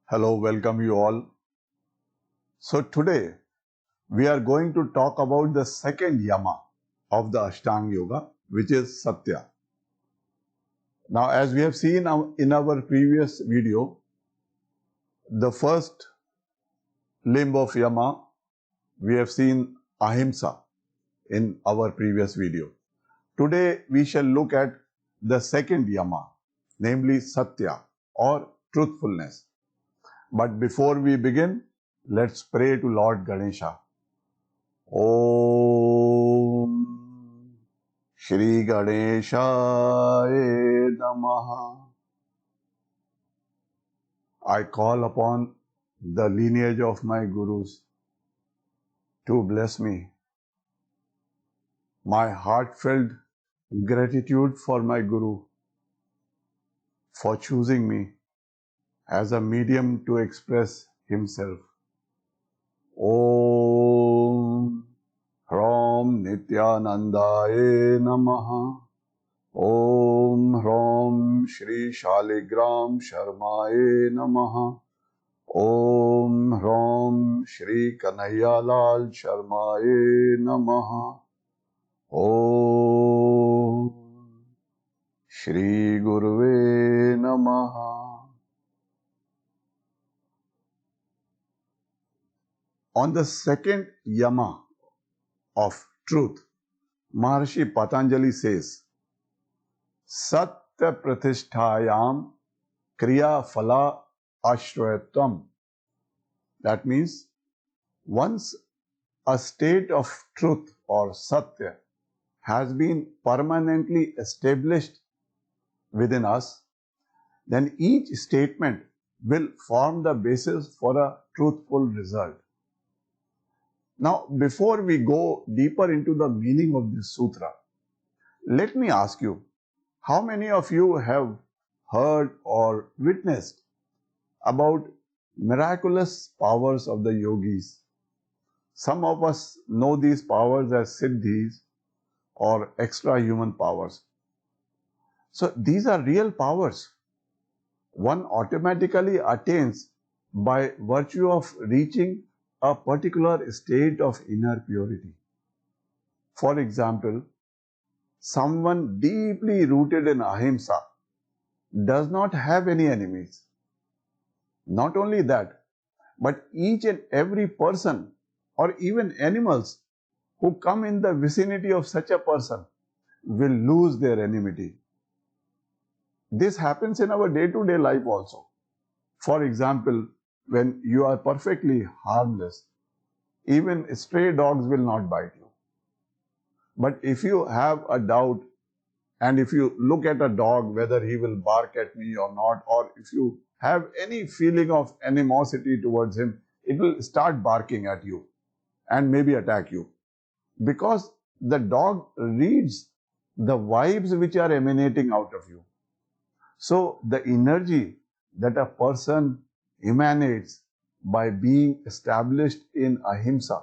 Hello, welcome you all. So today we are going to talk about the second yama of the Ashtanga Yoga, which is Satya. Now, as we have seen in our previous video, the first limb of yama, we have seen Ahimsa in our previous video. Today we shall look at the second yama, namely Satya or truthfulness. But before we begin, let's pray to Lord Ganesha. Om Shri Ganeshaya Namaha. I call upon the lineage of my gurus to bless me. My heartfelt gratitude for my guru for choosing me as a medium to express himself. Om Hrom Nityanandaye Namaha. Om Hrom Shri Shaligram Sharmaye Namaha. Om Hrom Shri Kanhaiyalal Sharmaye Namaha. Om Shri Guruve Namaha. On the second yama of truth, Maharshi Patanjali says, Satya Pratisthayam Kriya Phala Ashrayatvam. That means, once a state of truth or Satya has been permanently established within us, then each statement will form the basis for a truthful result. Now, before we go deeper into the meaning of this sutra, let me ask you, how many of you have heard or witnessed about miraculous powers of the yogis? Some of us know these powers as siddhis or extra human powers. So these are real powers one automatically attains by virtue of reaching a particular state of inner purity. For example, someone deeply rooted in ahimsa does not have any enemies. Not only that, but each and every person or even animals who come in the vicinity of such a person will lose their enmity. This happens in our day-to-day life also. For example, when you are perfectly harmless, even stray dogs will not bite you. But if you have a doubt and if you look at a dog whether he will bark at me or not, or if you have any feeling of animosity towards him, it will start barking at you and maybe attack you. Because the dog reads the vibes which are emanating out of you. So the energy that a person emanates by being established in ahimsa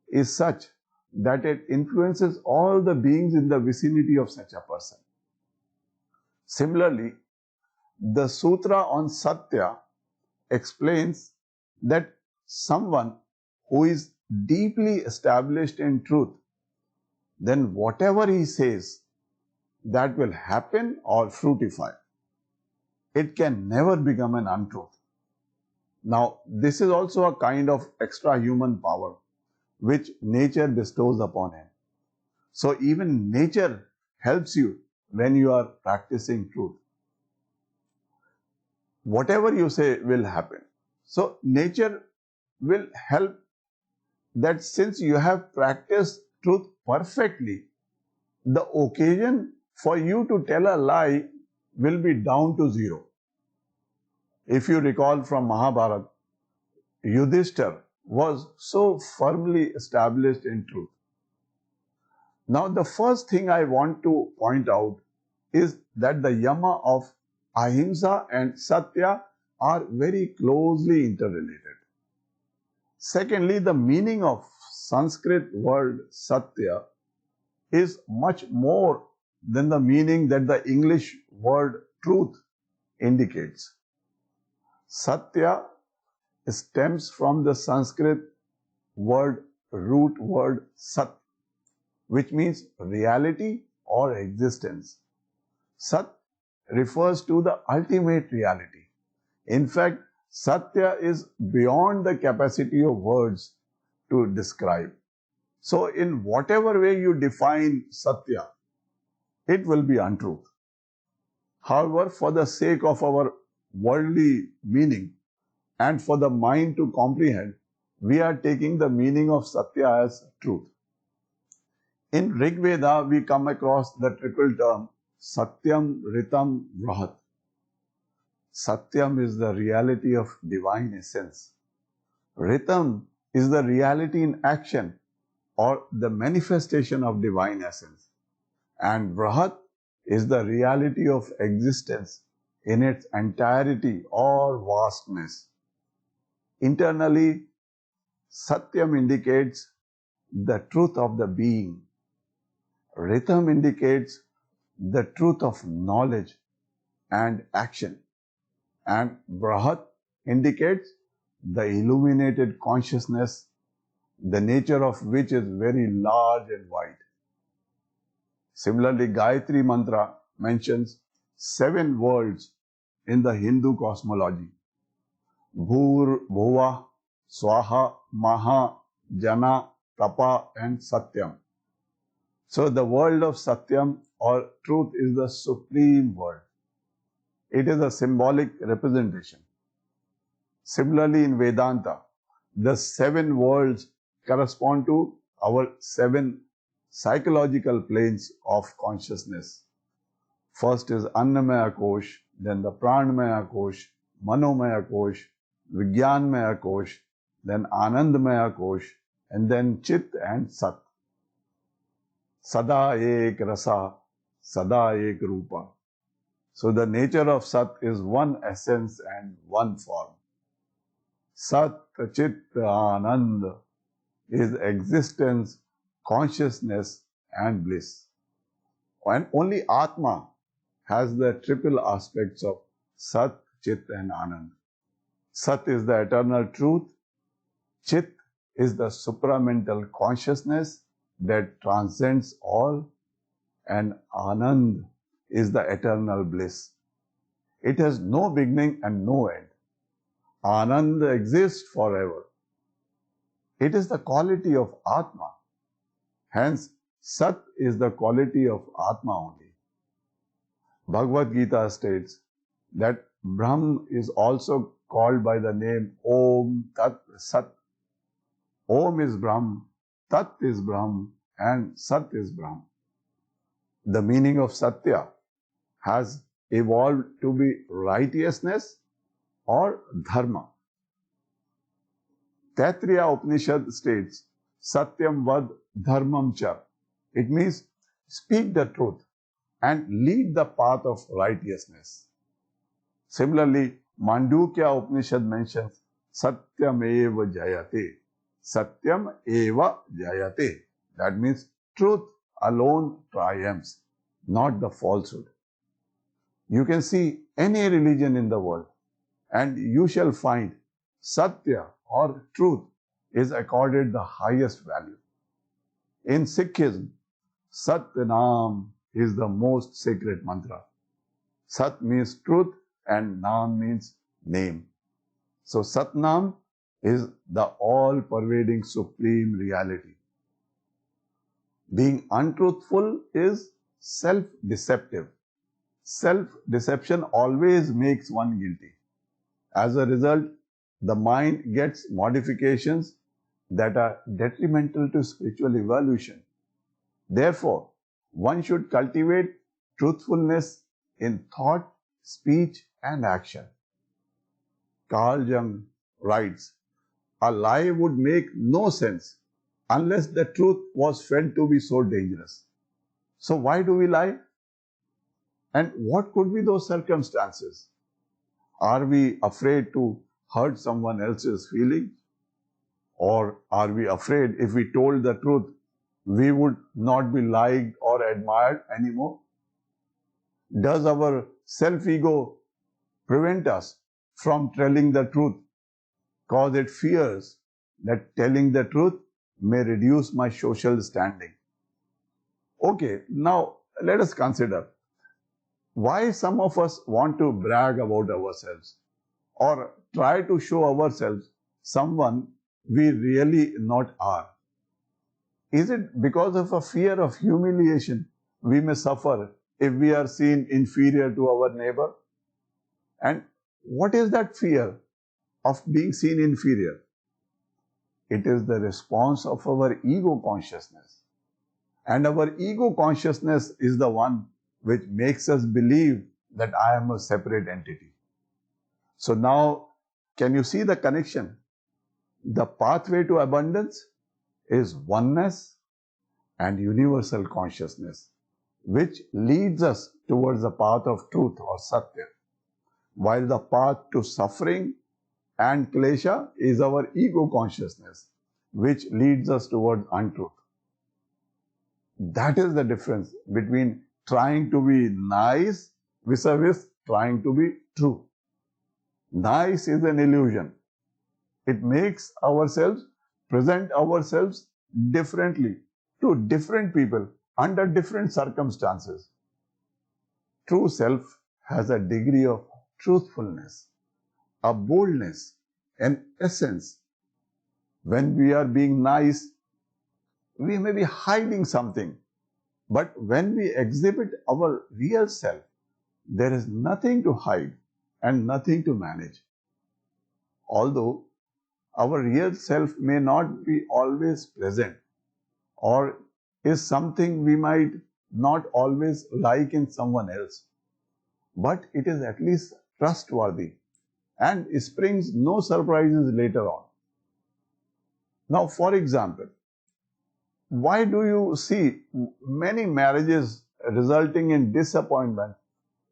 is such that it influences all the beings in the vicinity of such a person. Similarly, the Sutra on Satya explains that someone who is deeply established in truth, then whatever he says, that will happen or fructify. It can never become an untruth. Now, this is also a kind of extra human power which nature bestows upon him. So even nature helps you when you are practicing truth. Whatever you say will happen. So nature will help that since you have practiced truth perfectly, the occasion for you to tell a lie will be down to zero. If you recall from Mahabharata, Yudhishthira was so firmly established in truth. Now, the first thing I want to point out is that the yama of ahimsa and satya are very closely interrelated. Secondly, the meaning of Sanskrit word satya is much more than the meaning that the English word truth indicates. Satya stems from the Sanskrit root word sat, which means reality or existence. Sat refers to the ultimate reality. In fact, Satya is beyond the capacity of words to describe. So, in whatever way you define Satya, it will be untruth. However, for the sake of our worldly meaning and for the mind to comprehend, we are taking the meaning of Satya as truth. In Rig Veda, we come across the triple term Satyam, Ritam, Vrahat. Satyam is the reality of divine essence. Ritam is the reality in action or the manifestation of divine essence. And Vrahat is the reality of existence in its entirety or vastness. Internally, Satyam indicates the truth of the being. Ritam indicates the truth of knowledge and action. And Vrahat indicates the illuminated consciousness, the nature of which is very large and wide. Similarly, Gayatri Mantra mentions 7 worlds in the Hindu cosmology. Bhur, Bhuva, Swaha, Maha, Jana, Tapa and Satyam. So the world of Satyam or truth is the supreme world. It is a symbolic representation. Similarly, in Vedanta, the 7 worlds correspond to our 7 psychological planes of consciousness. First is Annamaya Kosh, then the Pranamaya Kosh, Manomaya Kosh, Vijnanmaya Kosh, then Anandamaya Kosh, and then Chit and Sat. Sada ek rasa, sada ek rupa. So the nature of Sat is one essence and one form. Sat, Chit, Anand is existence, consciousness and bliss. And only Atma has the triple aspects of Sat, Chit and Anand. Sat is the eternal truth, Chit is the supramental consciousness that transcends all, and Anand is the eternal bliss. It has no beginning and no end. Anand exists forever. It is the quality of Atma. Hence, Sat is the quality of Atma only. Bhagavad Gita states that Brahm is also called by the name Om Tat Sat. Om is Brahm, Tat is Brahm, and Sat is Brahm. The meaning of Satya has evolved to be righteousness or dharma. Taittiriya Upanishad states, Satyam vad dharmam cha. It means speak the truth and lead the path of righteousness. Similarly, Mandukya Upanishad mentions Satyam eva jayate. Satyam eva jayate. That means truth alone triumphs, not the falsehood. You can see any religion in the world and you shall find Satya or truth is accorded the highest value. In Sikhism, Satnam is the most sacred mantra. Sat means truth and Nam means name. So Satnam is the all-pervading supreme reality. Being untruthful is self-deceptive. Self-deception always makes one guilty. As a result, the mind gets modifications that are detrimental to spiritual evolution. Therefore, one should cultivate truthfulness in thought, speech, and action. Carl Jung writes, a lie would make no sense unless the truth was felt to be so dangerous. So why do we lie? And what could be those circumstances? Are we afraid to hurt someone else's feelings? Or are we afraid if we told the truth, we would not be liked or admired anymore? Does our self-ego prevent us from telling the truth because it fears that telling the truth may reduce my social standing. Okay, now let us consider why some of us want to brag about ourselves or try to show ourselves someone we really not are. Is it because of a fear of humiliation we may suffer if we are seen inferior to our neighbor? And what is that fear of being seen inferior? It is the response of our ego consciousness. And our ego consciousness is the one which makes us believe that I am a separate entity. So now, can you see the connection? The pathway to abundance is oneness and universal consciousness, which leads us towards the path of truth or Satya, while the path to suffering and klesha is our ego consciousness, which leads us towards untruth. That is the difference between trying to be nice vis-a-vis trying to be true. Nice is an illusion. It makes ourselves present ourselves differently to different people under different circumstances. True self has a degree of truthfulness, a boldness, an essence. When we are being nice, we may be hiding something, but when we exhibit our real self, there is nothing to hide and nothing to manage. Although our real self may not be always present or is something we might not always like in someone else, but it is at least trustworthy and springs no surprises later on. Now, for example, why do you see many marriages resulting in disappointment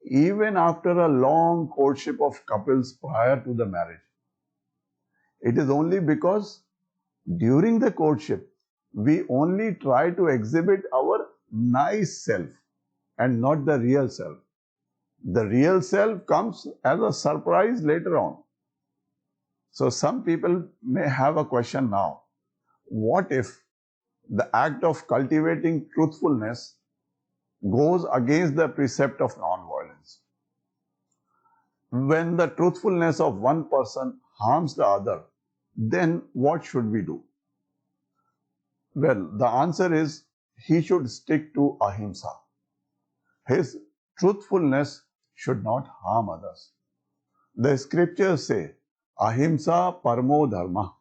even after a long courtship of couples prior to the marriage? It is only because during the courtship, we only try to exhibit our nice self and not the real self. The real self comes as a surprise later on. So some people may have a question now. What if the act of cultivating truthfulness goes against the precept of non-violence? When the truthfulness of one person harms the other, then what should we do? Well, the answer is he should stick to ahimsa. His truthfulness should not harm others. The scriptures say, ahimsa paramo dharma,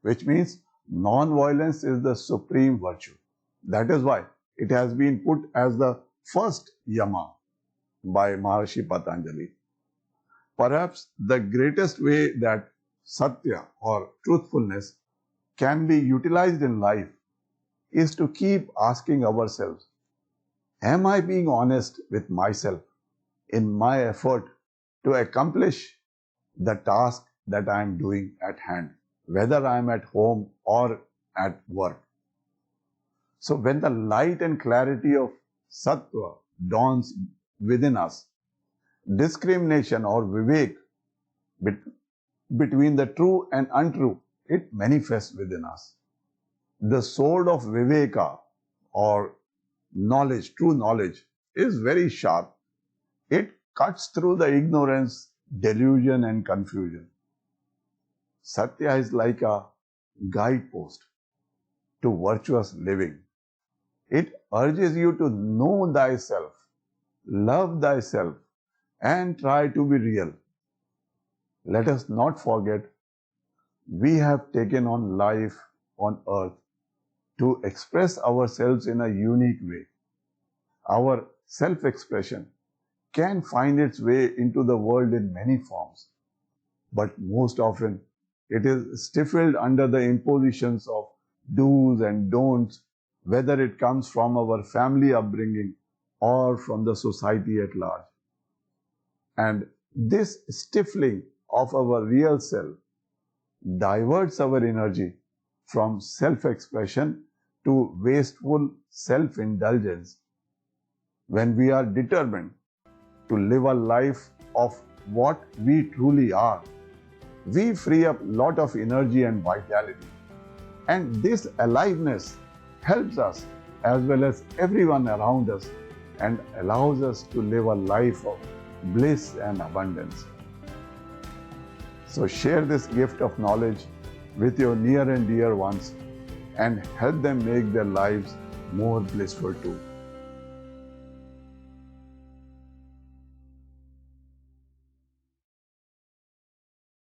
which means non-violence is the supreme virtue. That is why it has been put as the first yama by Maharishi Patanjali. Perhaps the greatest way that satya or truthfulness can be utilized in life is to keep asking ourselves, am I being honest with myself in my effort to accomplish the task that I am doing at hand, whether I am at home or at work? So when the light and clarity of sattva dawns within us, discrimination or vivek between the true and untrue, it manifests within us. The sword of viveka or knowledge, true knowledge, is very sharp. It cuts through the ignorance, delusion and confusion. Satya is like a guidepost to virtuous living. It urges you to know thyself, love thyself, and try to be real. Let us not forget, we have taken on life on earth to express ourselves in a unique way. Our self-expression can find its way into the world in many forms, but most often it is stifled under the impositions of do's and don'ts, whether it comes from our family upbringing or from the society at large. And this stifling of our real self diverts our energy from self-expression to wasteful self-indulgence. When we are determined to live a life of what we truly are, we free up a lot of energy and vitality. And this aliveness helps us as well as everyone around us and allows us to live a life of bliss and abundance. So share this gift of knowledge with your near and dear ones and help them make their lives more blissful too.